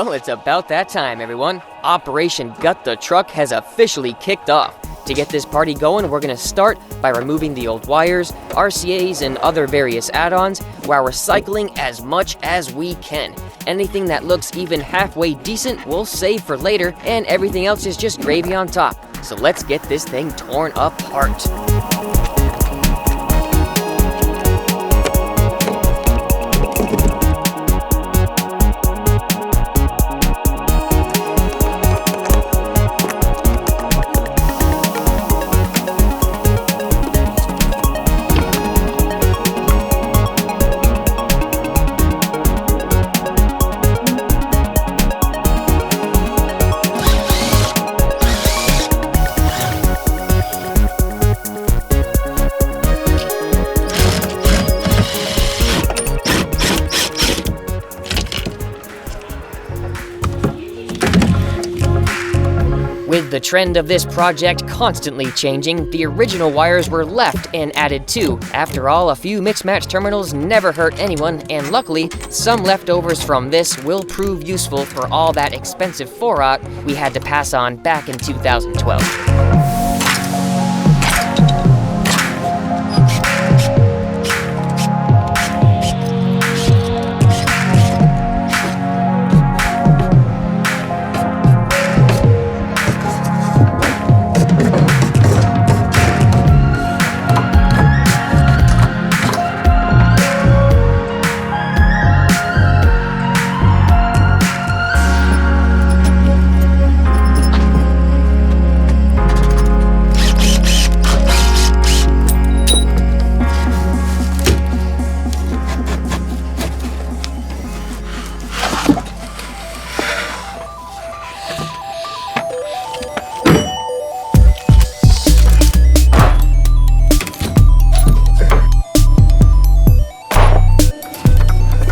Well, it's about that time, everyone. Operation Gut the Truck has officially kicked off. To get this party going, we're going to start by removing the old wires, RCAs, and other various add-ons while recycling as much as we can. Anything that looks even halfway decent we'll save for later, and everything else is just gravy on top. So let's get this thing torn apart. With the trend of this project constantly changing, the original wires were left and added to. After all, a few mix-match terminals never hurt anyone, and luckily, some leftovers from this will prove useful for all that expensive 4-aught we had to pass on back in 2012.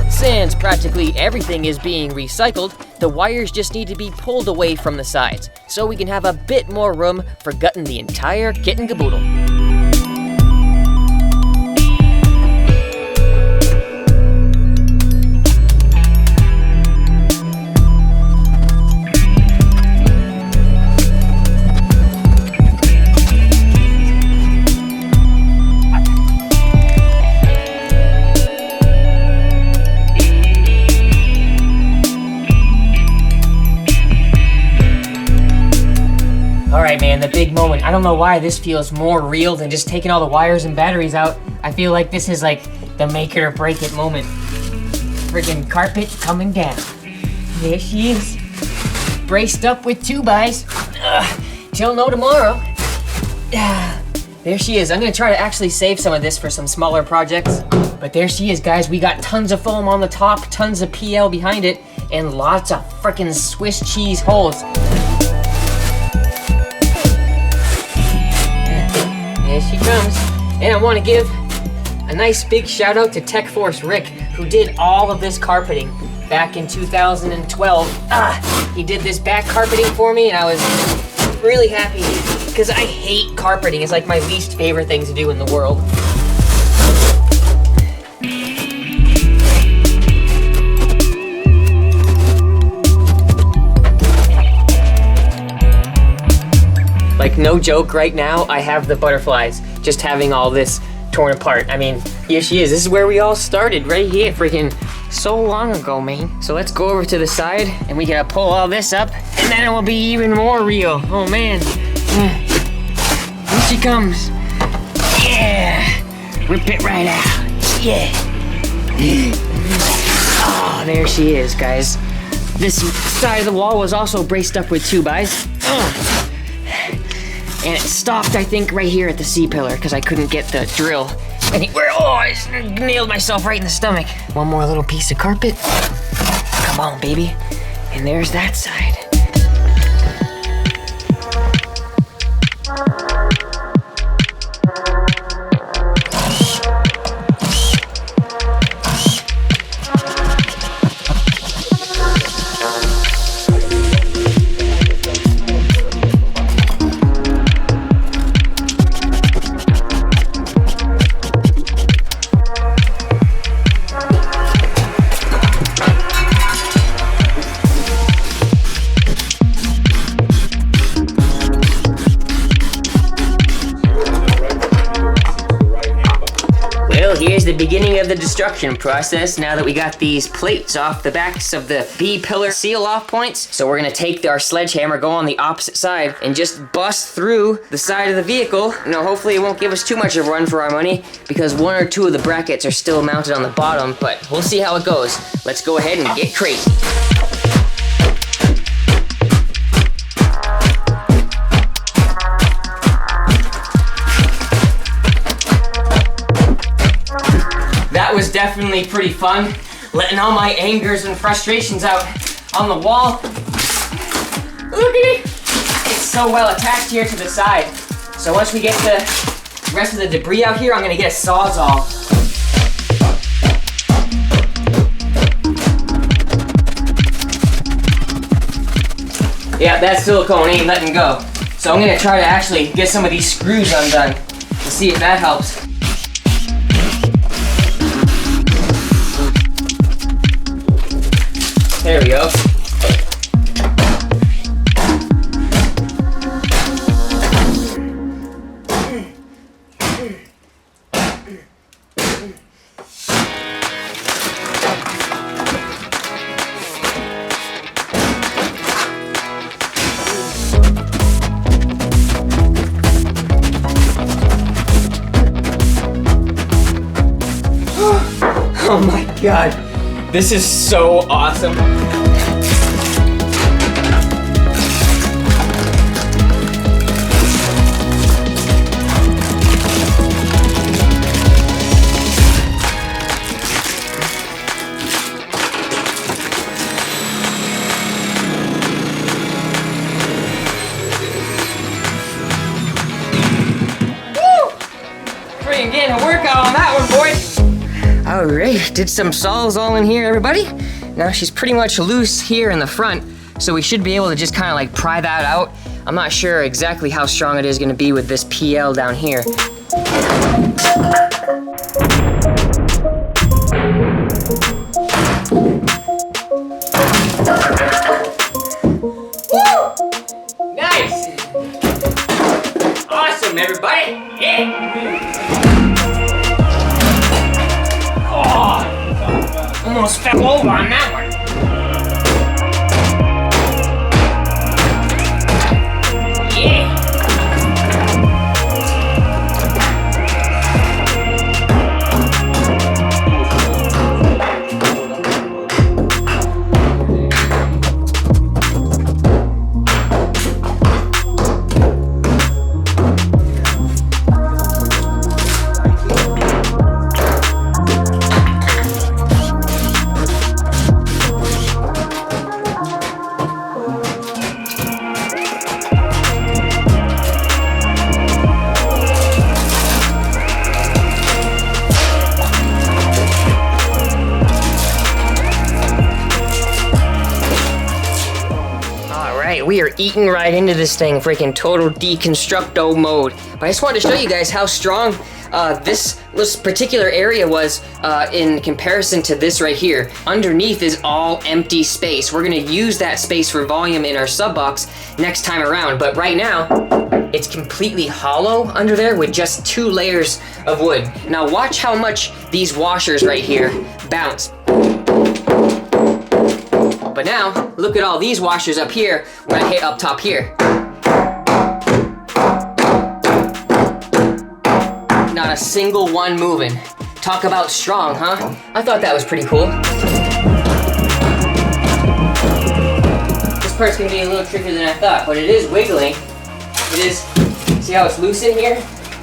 Since practically everything is being recycled, the wires just need to be pulled away from the sides, so we can have a bit more room for gutting the entire kit and caboodle. Alright man, the big moment. I don't know why this feels more real than just taking all the wires and batteries out. I feel like this is like the make it or break it moment. Friggin' carpet coming down. There she is. Braced up with 2x. Till no tomorrow. There she is. I'm gonna try to actually save some of this for some smaller projects. But there she is, guys. We got tons of foam on the top, tons of PL behind it, and lots of frickin' Swiss cheese holes. Here she comes. And I want to give a nice big shout out to Tech Force Rick, who did all of this carpeting back in 2012. He did this back carpeting for me, and I was really happy because I hate carpeting. It's like my least favorite thing to do in the world. Like, no joke, right now, I have the butterflies just having all this torn apart. I mean, here she is. This is where we all started, right here, freaking so long ago, man. So let's go over to the side, and we gotta pull all this up, and then it will be even more real. Oh, man. Here she comes. Yeah! Rip it right out. Yeah! Oh, there she is, guys. This side of the wall was also braced up with 2x. And it stopped, I think, right here at the C-pillar because I couldn't get the drill anywhere. Oh, I nailed myself right in the stomach. One more little piece of carpet. Come on, baby. And there's that side. here's the beginning of the destruction process now that we got these plates off the backs of the B-pillar seal-off points. So we're gonna take our sledgehammer, go on the opposite side, and just bust through the side of the vehicle. Now, hopefully it won't give us too much of a run for our money because one or two of the brackets are still mounted on the bottom, but we'll see how it goes. Let's go ahead and get crazy. That was definitely pretty fun, letting all my angers and frustrations out on the wall. Look at it! It's so well attached here to the side. So once we get the rest of the debris out here, I'm gonna get a Sawzall. Yeah, that silicone ain't letting go. So I'm gonna try to actually get some of these screws undone to see if that helps. There we go. Oh my God. This is so awesome. Woo! Freaking getting a workout on that one, boys. All right, did some Sawzall in here, everybody. Now she's pretty much loose here in the front, so we should be able to just kind of like pry that out. I'm not sure exactly how strong it is gonna be with this PL down here. Woo! Nice! Awesome, everybody! Yeah! Almost fell over on that one. Yeah. We are eating right into this thing, freaking total deconstructo mode. But I just wanted to show you guys how strong this particular area was in comparison to this right here. Underneath is all empty space. We're gonna use that space for volume in our sub box next time around. But right now, it's completely hollow under there with just 2 layers of wood. Now watch how much these washers right here bounce. But now, look at all these washers up here when I hit up top here. Not a single one moving. Talk about strong, huh? I thought that was pretty cool. This part's gonna be a little trickier than I thought, but it is wiggling. It is, see how it's loose in here?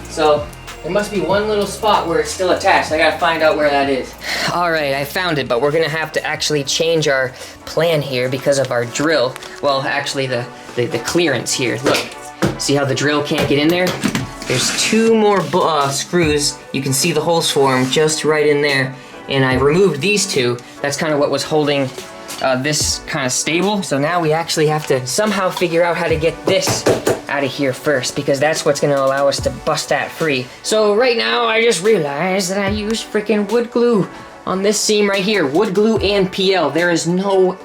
So, there must be one little spot where it's still attached. I gotta find out where that is. All right, I found it, but we're gonna have to actually change our plan here because of our drill. Well, actually the clearance here. Look, see how the drill can't get in there? There's 2 more screws. You can see the holes for them just right in there. And I removed these 2. That's kind of what was holding this kind of stable. So now we actually have to somehow figure out how to get this out of here first, because that's what's gonna allow us to bust that free. So right now I just realized that I used freaking wood glue on this seam right here. Wood glue and PL. There is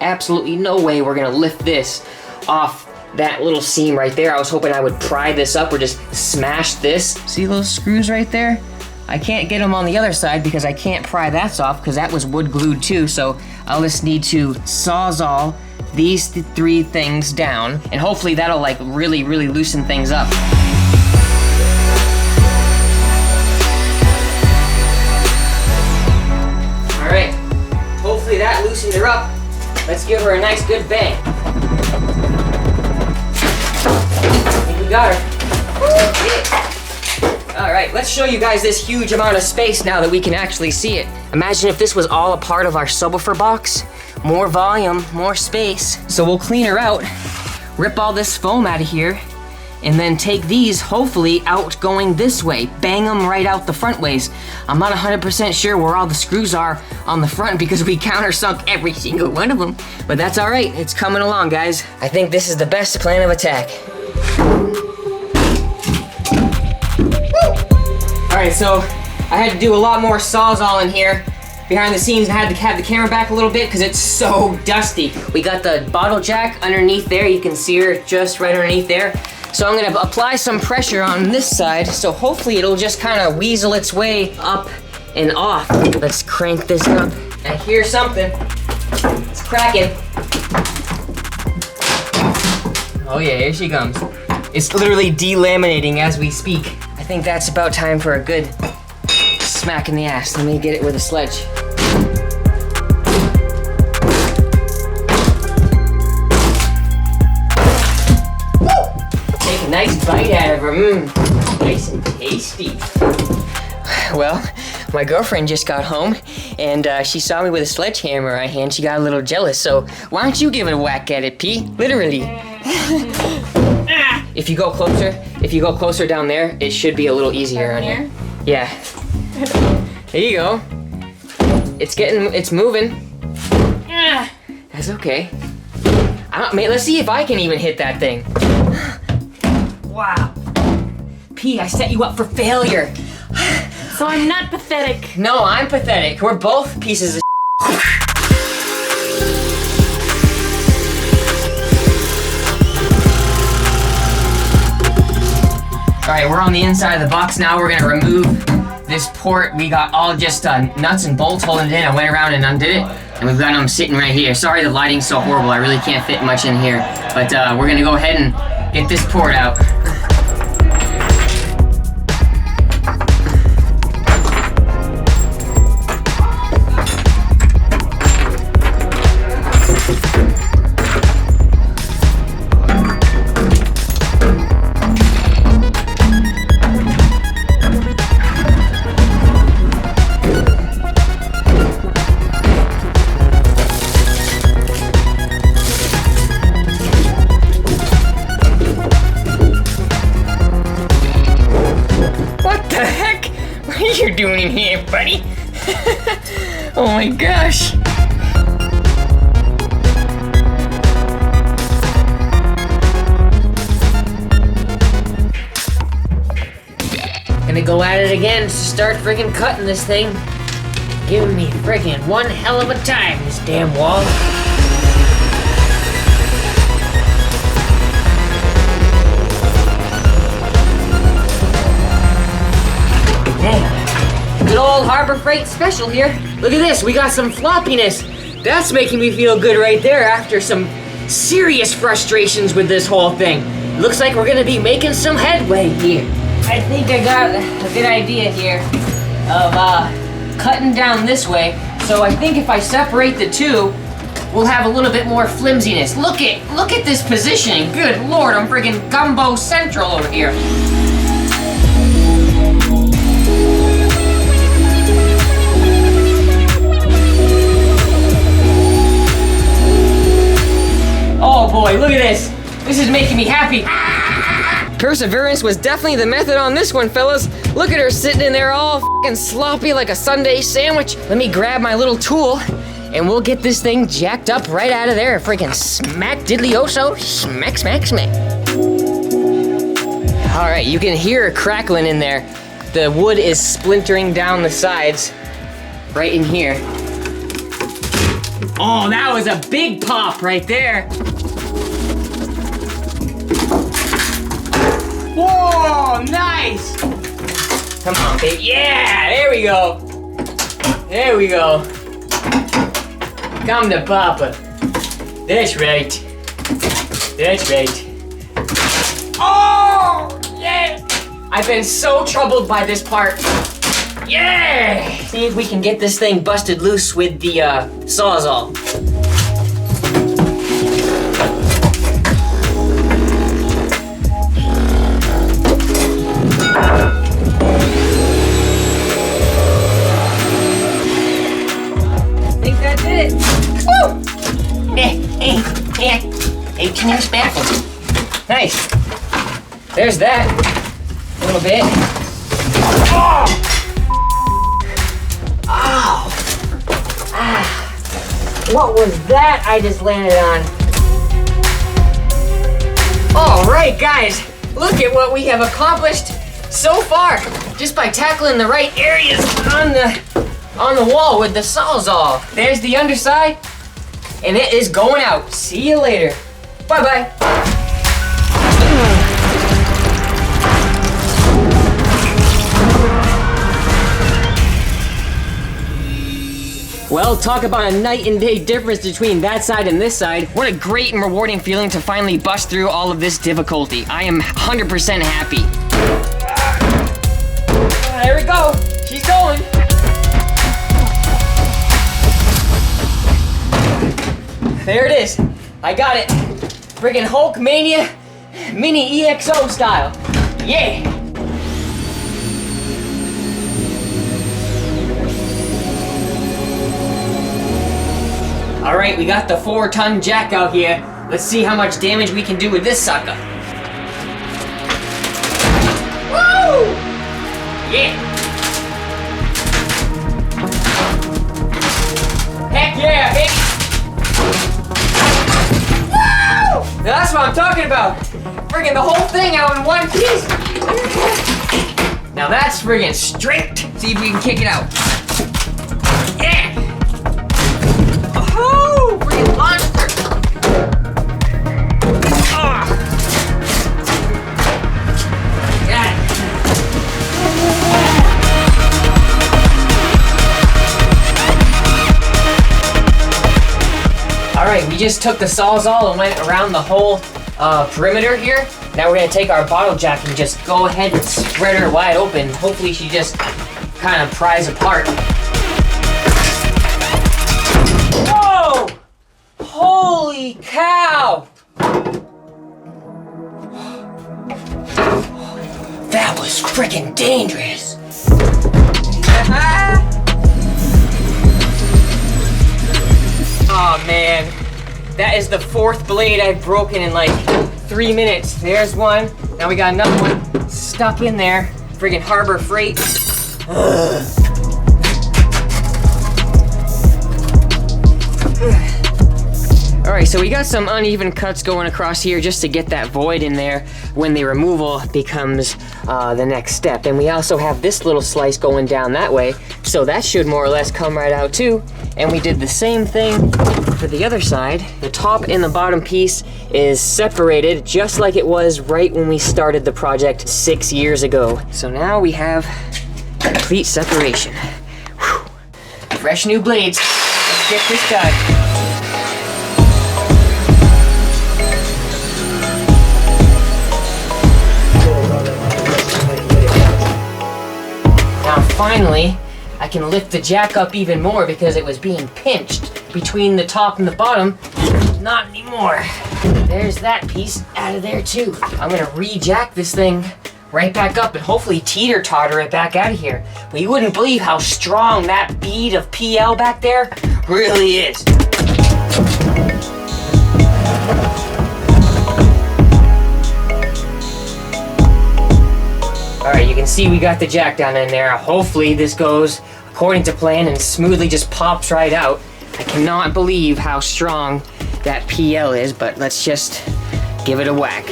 absolutely no way we're gonna lift this off that little seam right there. I was hoping I would pry this up or just smash this. See those screws right there? I can't get them on the other side because I can't pry that off because that was wood glued too, so I'll just need to sawzall these three things down, and hopefully that'll like really loosen things up. All right, hopefully that loosened her up. Let's give her a nice good bang. I think we got her. Yeah. All right, let's show you guys this huge amount of space now that we can actually see it. Imagine if this was all a part of our subwoofer box. More volume, more space. So we'll clean her out, rip all this foam out of here, and then take these, hopefully, out going this way. Bang them right out the front ways. I'm not 100% sure where all the screws are on the front because we countersunk every single one of them. But that's all right, it's coming along, guys. I think this is the best plan of attack. All right, so I had to do a lot more sawzall in here. Behind the scenes, I had to have the camera back a little bit because it's so dusty. We got the bottle jack underneath there. You can see her just right underneath there. So I'm gonna apply some pressure on this side, so hopefully it'll just kind of weasel its way up and off. Let's crank this up. I hear something. It's cracking. Oh yeah, here she comes. It's literally delaminating as we speak. I think that's about time for a good smack in the ass. Let me get it with a sledge. Take a nice bite out of her. Nice and tasty. Well, my girlfriend just got home and she saw me with a sledgehammer in my hand. She got a little jealous, so why don't you give it a whack at it, P? Literally. If you go closer down there, it should be a little easier on you. Yeah. There you go. It's moving. That's okay. Let's see if I can even hit that thing. Wow. P, I set you up for failure. So I'm not pathetic. No, I'm pathetic. We're both pieces of All right, we're on the inside of the box now. We're gonna remove this port. We got all just nuts and bolts holding it in. I went around and undid it, and we've got them sitting right here. Sorry the lighting's so horrible. I really can't fit much in here, but we're gonna go ahead and get this port out. What are you doing in here, buddy? Oh my gosh. Gonna go at it again to start friggin' cutting this thing. Giving me friggin' one hell of a time, this damn wall. Good old Harbor Freight special here. Look at this, we got some floppiness. That's making me feel good right there after some serious frustrations with this whole thing. Looks like we're gonna be making some headway here. I think I got a good idea here of cutting down this way. So I think if I separate the two, we'll have a little bit more flimsiness. Look at this positioning. Good Lord, I'm friggin' gumbo central over here. Oh boy, look at this. This is making me happy. Perseverance was definitely the method on this one, fellas. Look at her sitting in there all f***ing sloppy like a Sunday sandwich. Let me grab my little tool and we'll get this thing jacked up right out of there. Freaking smack diddly-o-so, smack, smack, smack. All right, you can hear it crackling in there. The wood is splintering down the sides right in here. Oh, that was a big pop right there. Whoa, nice! Come on, baby. Yeah, there we go. There we go. Come to Papa. That's right. That's right. Oh, yeah. I've been so troubled by this part. Yeah. See if we can get this thing busted loose with the Sawzall. Woo! 18-inch baffle. Nice. There's that. A little bit. Oh! Ow! Ah! What was that I just landed on? All right, guys. Look at what we have accomplished so far, just by tackling the right areas on the wall with the Sawzall. There's the underside, and it is going out. See you later. Bye-bye. Well, talk about a night and day difference between that side and this side. What a great and rewarding feeling to finally bust through all of this difficulty. I am 100% happy. There we go. She's going. There it is. I got it. Friggin' Hulkmania Mini EXO style. Yeah. All right, we got the 4-ton jack out here. Let's see how much damage we can do with this sucker. Woo! Yeah. Heck yeah, baby. Woo! That's what I'm talking about. Friggin' the whole thing out in one piece. Now that's friggin' strict. See if we can kick it out. Yeah. Oh, friggin' monster. Got it. All right, we just took the Sawzall and went around the whole perimeter here. Now we're gonna take our bottle jack and just go ahead and spread her wide open. Hopefully she just kind of pries apart. Whoa! Holy cow! That was freaking dangerous. Oh man, that is the 4th blade I've broken in like 3 minutes. There's one. Now we got another one stuck in there. Friggin' Harbor Freight. All right, so we got some uneven cuts going across here just to get that void in there when the removal becomes the next step. And we also have this little slice going down that way, so that should more or less come right out too. And we did the same thing for the other side. The top and the bottom piece is separated just like it was right when we started the project 6 years ago. So now we have complete separation. Whew. Fresh new blades. Let's get this done. Now finally, I can lift the jack up even more because it was being pinched between the top and the bottom. Not anymore. There's that piece out of there too. I'm gonna re-jack this thing right back up and hopefully teeter-totter it back out of here. But you wouldn't believe how strong that bead of PL back there really is. All right, you can see we got the jack down in there. Hopefully this goes according to plan and smoothly just pops right out. I cannot believe how strong that PL is, but let's just give it a whack.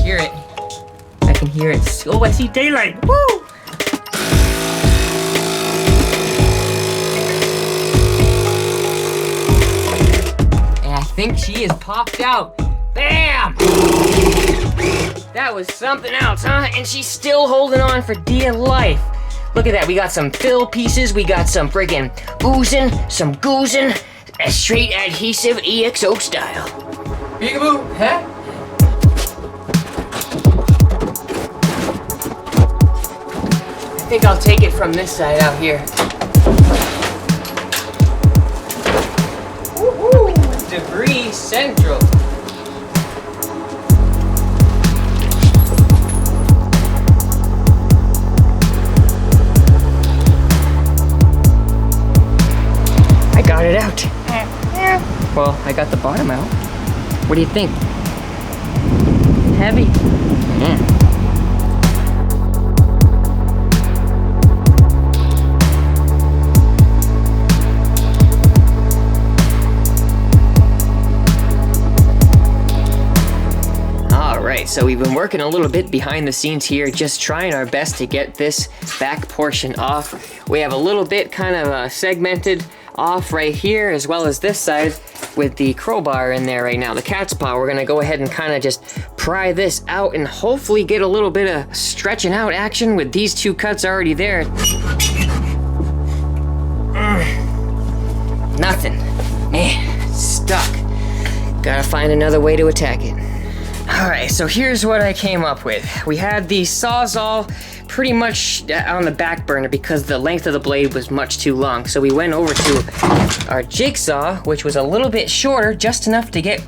Hear it. I can hear it. Oh, I see daylight. Woo! think she is popped out. Bam! That was something else, huh? And she's still holding on for dear life. Look at that, we got some fill pieces, we got some friggin' oozing, some goozing, a straight adhesive EXO style. Peekaboo, huh? I think I'll take it from this side out here. Woohoo! Debris Central. I got it out. Well, I got the bottom out. What do you think? Heavy. Yeah. So we've been working a little bit behind the scenes here, just trying our best to get this back portion off. We have a little bit kind of segmented off right here, as well as this side with the crowbar in there right now, the cat's paw. We're gonna go ahead and kind of just pry this out and hopefully get a little bit of stretching out action with these two cuts already there. Nothing. Man, it's stuck. Gotta find another way to attack it. Alright, so here's what I came up with. We had the Sawzall pretty much on the back burner because the length of the blade was much too long. So we went over to our jigsaw, which was a little bit shorter, just enough to get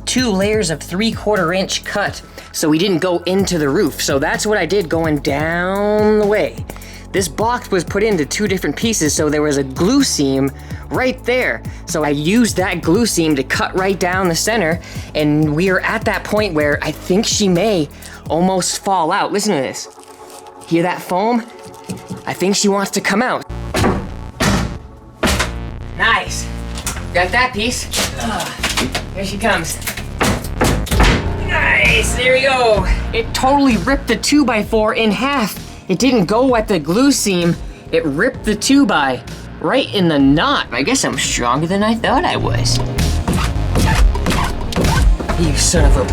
2 layers of 3/4 inch cut. So we didn't go into the roof. So that's what I did going down the way. This box was put into 2 different pieces, so there was a glue seam right there. So I used that glue seam to cut right down the center, and we are at that point where I think she may almost fall out. Listen to this. Hear that foam? I think she wants to come out. Nice. Got that piece. Here she comes. Nice, there we go. It totally ripped the 2x4 in half. It didn't go at the glue seam, it ripped the 2x right in the knot. I guess I'm stronger than I thought I was. You son of a...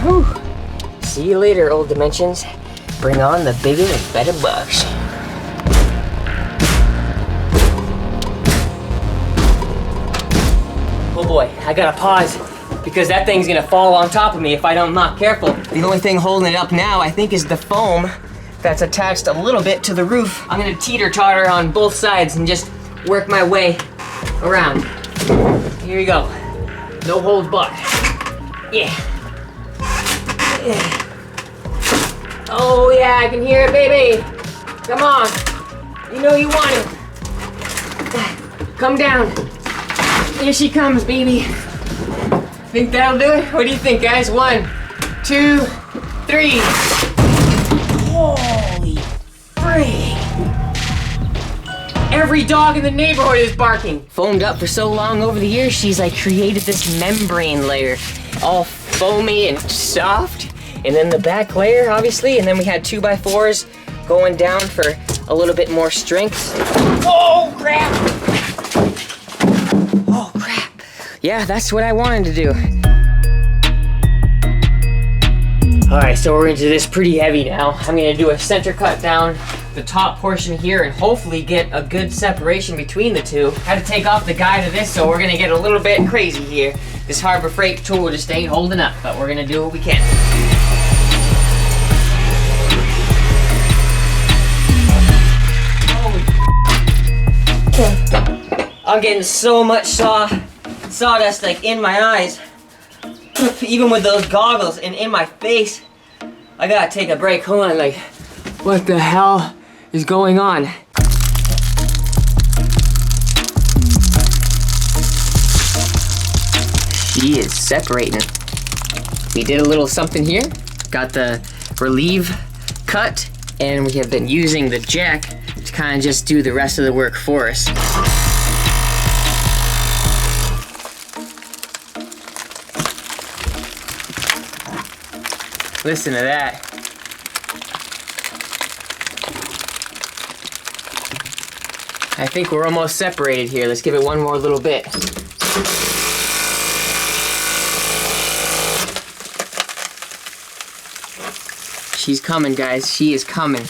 Whew. See you later, old dimensions. Bring on the bigger and better bucks. Oh boy, I gotta pause, because that thing's gonna fall on top of me if I'm not careful. The only thing holding it up now, I think, is the foam that's attached a little bit to the roof. I'm gonna teeter-totter on both sides and just work my way around. Here we go. No holds barred. Yeah. Yeah. Oh yeah, I can hear it, baby. Come on. You know you want it. Come down. Here she comes, baby. Think that'll do it? What do you think, guys? 1, 2, 3. Holy freak! Every dog in the neighborhood is barking. Foamed up for so long over the years, she's like created this membrane layer, all foamy and soft. And then the back layer, obviously, and then we had 2x4s going down for a little bit more strength. Oh crap! Oh crap! Yeah, that's what I wanted to do. All right, so we're into this pretty heavy now. I'm gonna do a center cut down the top portion here and hopefully get a good separation between the two. Had to take off the guide of this, so we're gonna get a little bit crazy here. This Harbor Freight tool just ain't holding up, but we're gonna do what we can. I'm getting so much sawdust like in my eyes, even with those goggles, and in my face. I gotta take a break. Hold on, like, what the hell is going on? She is separating. We did a little something here. Got the relieve cut, and we have been using the jack to kind of just do the rest of the work for us. Listen to that. I think we're almost separated here. Let's give it one more little bit. She's coming, guys. She is coming.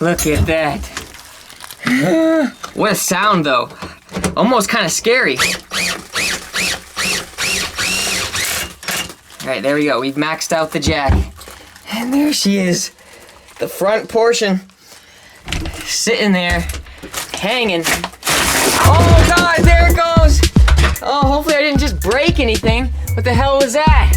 Look at that. What a sound, though. Almost kind of scary. All right, there we go. We've maxed out the jack. And there she is. The front portion. Sitting there. Hanging. Oh, God, there it goes. Oh, hopefully I didn't just break anything. What the hell was that?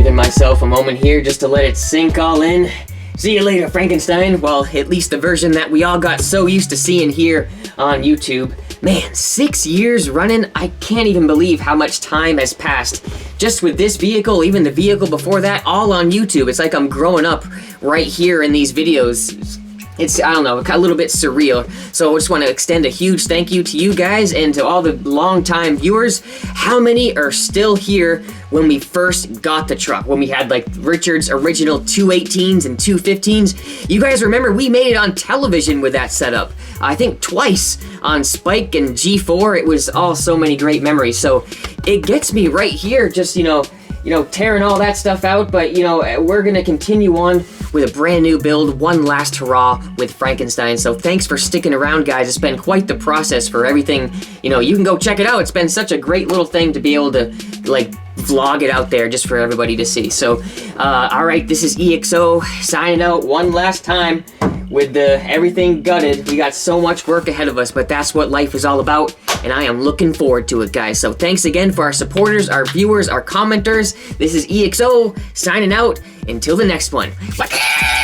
Myself a moment here just to let it sink all in. See you later, Frankenstein. Well, at least the version that we all got so used to seeing here on YouTube. Man, 6 years running, I can't even believe how much time has passed. Just with this vehicle, even the vehicle before that, all on YouTube. It's like I'm growing up right here in these videos. It's, I don't know, a little bit surreal. So I just want to extend a huge thank you to you guys and to all the long-time viewers. How many are still here when we first got the truck? When we had like Richard's original 218s and 215s. You guys remember we made it on television with that setup. I think twice on Spike and G4. It was all so many great memories. So it gets me right here just, you know, tearing all that stuff out, but we're gonna continue on with a brand new build, one last hurrah with Frankenstein. So thanks for sticking around, guys. It's been quite the process for everything. You can go check it out. It's been such a great little thing to be able to like vlog it out there just for everybody to see. So, all right, this is EXO signing out one last time with everything gutted. We got so much work ahead of us, but that's what life is all about, and I am looking forward to it, guys. So thanks again for our supporters, our viewers, our commenters. This is EXO signing out. Until the next one. Bye.